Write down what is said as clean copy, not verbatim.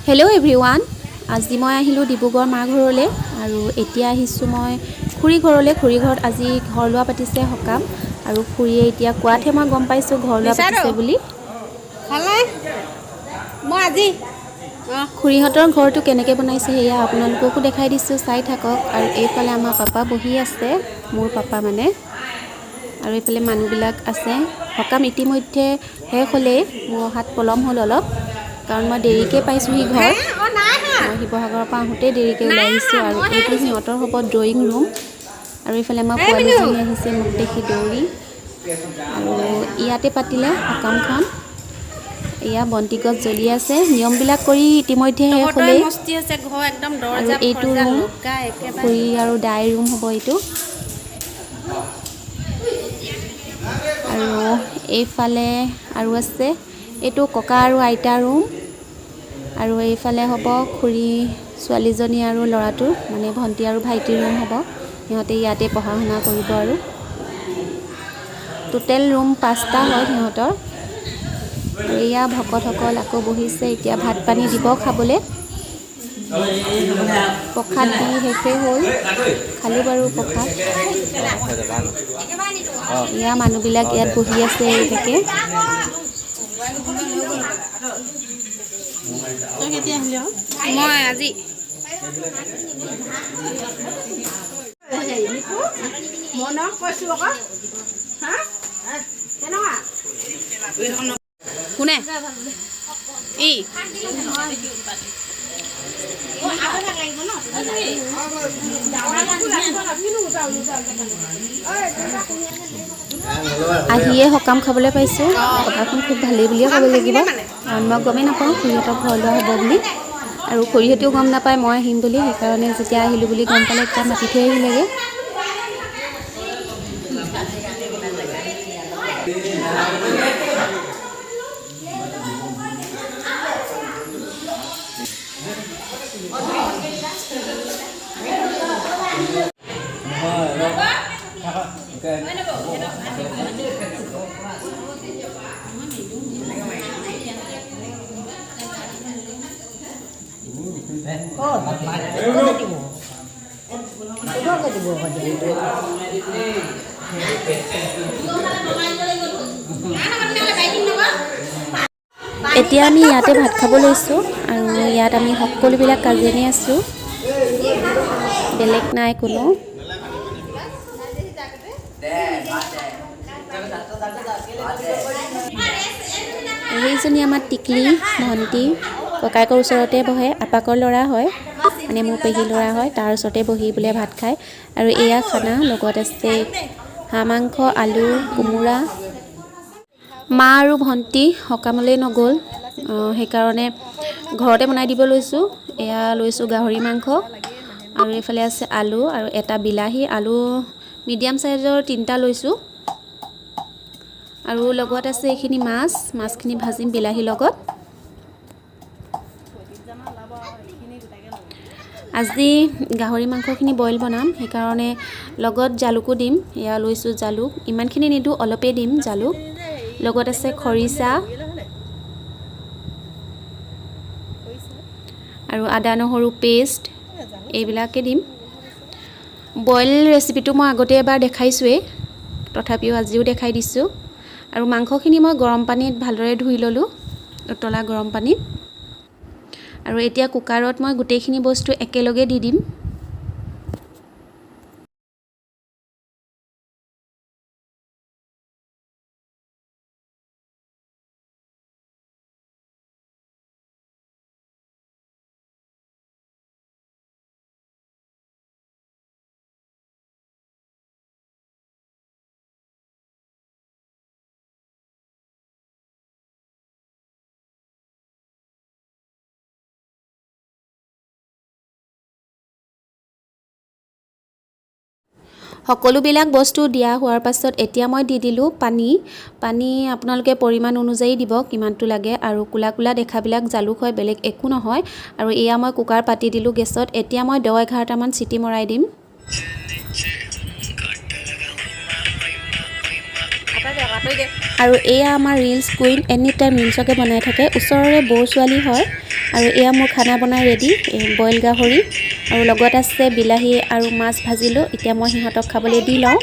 Hello' everyone, আজি মই আহিলোঁ ডিব্ৰুগড় মা ঘৰলৈ আৰু এতিয়া আহিছোঁ মই খুৰী ঘৰলৈ। খুৰী ঘৰত আজি ঘৰ লোৱা পাতিছে সকাম আৰু খুৰীয়ে এতিয়া কোৱাতহে মই গম পাইছোঁ ঘৰ লোৱা পাতিছে বুলি। খুৰীহঁতৰ ঘৰটো কেনেকৈ বনাইছে সেয়া আপোনালোককো দেখাই দিছোঁ, চাই থাকক। আৰু এইফালে আমাৰ পাপা বহি আছে, মোৰ পাপা মানে, আৰু এইফালে মানুহবিলাক আছে। সকাম ইতিমধ্যে শেষ হ'লেই, মোৰ অহাত পলম হ'ল অলপ, কাৰণ মই দেৰিকৈ পাইছোঁহি ঘৰ। মই শিৱসাগৰৰ পৰা আহোঁতেই দেৰিকৈ ওলাই আহিছোঁ। আৰু এইটো সিহঁতৰ হ'ব ড্ৰয়িং ৰুম। আৰু এইফালে আমাৰ পোৱালীজনী আহিছে মোক দেখি দৌৰি, আৰু ইয়াতে পাতিলে সকামখন। এয়া বন্তি গছ জ্বলি আছে, নিয়মবিলাক কৰি ইতিমধ্যে শেষ হ'লেই। আৰু এইটো ৰুম খুৰী আৰু দাই ৰুম হ'ব এইটো। আৰু এইফালে আৰু আছে, এইটো ককা আৰু আইতা ৰুম। আৰু এইফালে হ'ব খুৰী ছোৱালীজনী আৰু ল'ৰাটোৰ, মানে ভণ্টি আৰু ভাইটিৰ ৰুম হ'ব। সিহঁতে ইয়াতে পঢ়া শুনা কৰিব। আৰু টোটেল ৰুম 5টা হয় সিহঁতৰ। আৰু এয়া ভকতসকল আকৌ বহিছে, এতিয়া ভাত পানী দিব খাবলৈ। প্ৰসাদ দি শেষেই হ'ল, খালোঁ বাৰু প্ৰসাদ। এয়া মানুহবিলাক ইয়াত বহি আছে এনেকৈ। মই আজি কোনে ই আহিয়ে সকাম খাবলৈ পাইছোঁ। সকামখন খুব ভালেই বুলিয়ে ক'ব লাগিব, কাৰণ মই গমেই নাপাওঁ খুৰীহঁতৰ ঘৰ লোৱা হ'ব বুলি। আৰু খুৰীহঁতেও গম নাপায় মই আহিম বুলি, সেইকাৰণে যেতিয়া আহিলোঁ বুলি গম পালে তেতিয়া মাতি থৈ আহিলেগৈ। এতিয়া আমি ইয়াতে ভাত খাব লৈছোঁ, আৰু ইয়াত আমি সকলোবিলাক কাজিনেই আছোঁ, বেলেগ নাই কোনো। সেইজনী আমাৰ টিকলি ভণ্টি, ককায়েকৰ ওচৰতে বহে, আপাকৰ ল'ৰা হয়, মানে মোৰ পেহী ল'ৰা হয়, তাৰ ওচৰতে বহি বোলে ভাত খায়। আৰু এয়া খানা, লগত আছে হাঁহ মাংস, আলু, কোমোৰা। মা আৰু ভণ্টি সকামলৈ নগ'ল, সেইকাৰণে ঘৰতে বনাই দিব লৈছোঁ। এয়া লৈছোঁ গাহৰি মাংস, আৰু এইফালে আছে আলু আৰু এটা বিলাহী। আলু মিডিয়াম চাইজৰ 3টা লৈছোঁ। আৰু লগত আছে এইখিনি মাছখিনি ভাজিম বিলাহীৰ লগত। আজি গাহৰি মাংসখিনি বইল বনাম, সেইকাৰণে লগত জালুকো দিম। এয়া লৈছোঁ জালুক, ইমানখিনি নিদিওঁ, অলপেই দিম জালুক। লগত আছে খৰিচা আৰু আদা নহৰু পেষ্ট, এইবিলাকে দিম। বইল ৰেচিপিটো মই আগতে এবাৰ দেখাইছোঁৱেই, তথাপিও আজিও দেখাই দিছোঁ। আৰু মাংসখিনি মই গৰম পানীত ভালদৰে ধুই ল'লোঁ, উতলা গৰম পানীত। আৰু এতিয়া কুকাৰত মই গোটেইখিনি বস্তু একেলগে দি দিম। সকলোবিলাক বস্তু দিয়া হোৱাৰ পাছত এতিয়া মই দি দিলোঁ পানী আপোনালোকে পৰিমাণ অনুযায়ী দিব, কিমানটো লাগে। আৰু কোলা কোলা দেখাবিলাক জালুক হয়, বেলেগ একো নহয়। আৰু এয়া মই কুকাৰ পাতি দিলোঁ গেছত। এতিয়া মই 10-11টামান চিটি মৰাই দিম। আৰু এয়া আমাৰ ৰিলছ কুইন, এনি টাইম ৰিলছকে বনাই থাকে। ওচৰৰে বৌ ছোৱালী হয়। আৰু এয়া মোৰ খানা বনাই ৰেডি, বইল গাহৰি আৰু লগত আছে বিলাহী আৰু মাছ ভাজিলোঁ। এতিয়া মই সিহঁতক খাবলৈ দি লওঁ।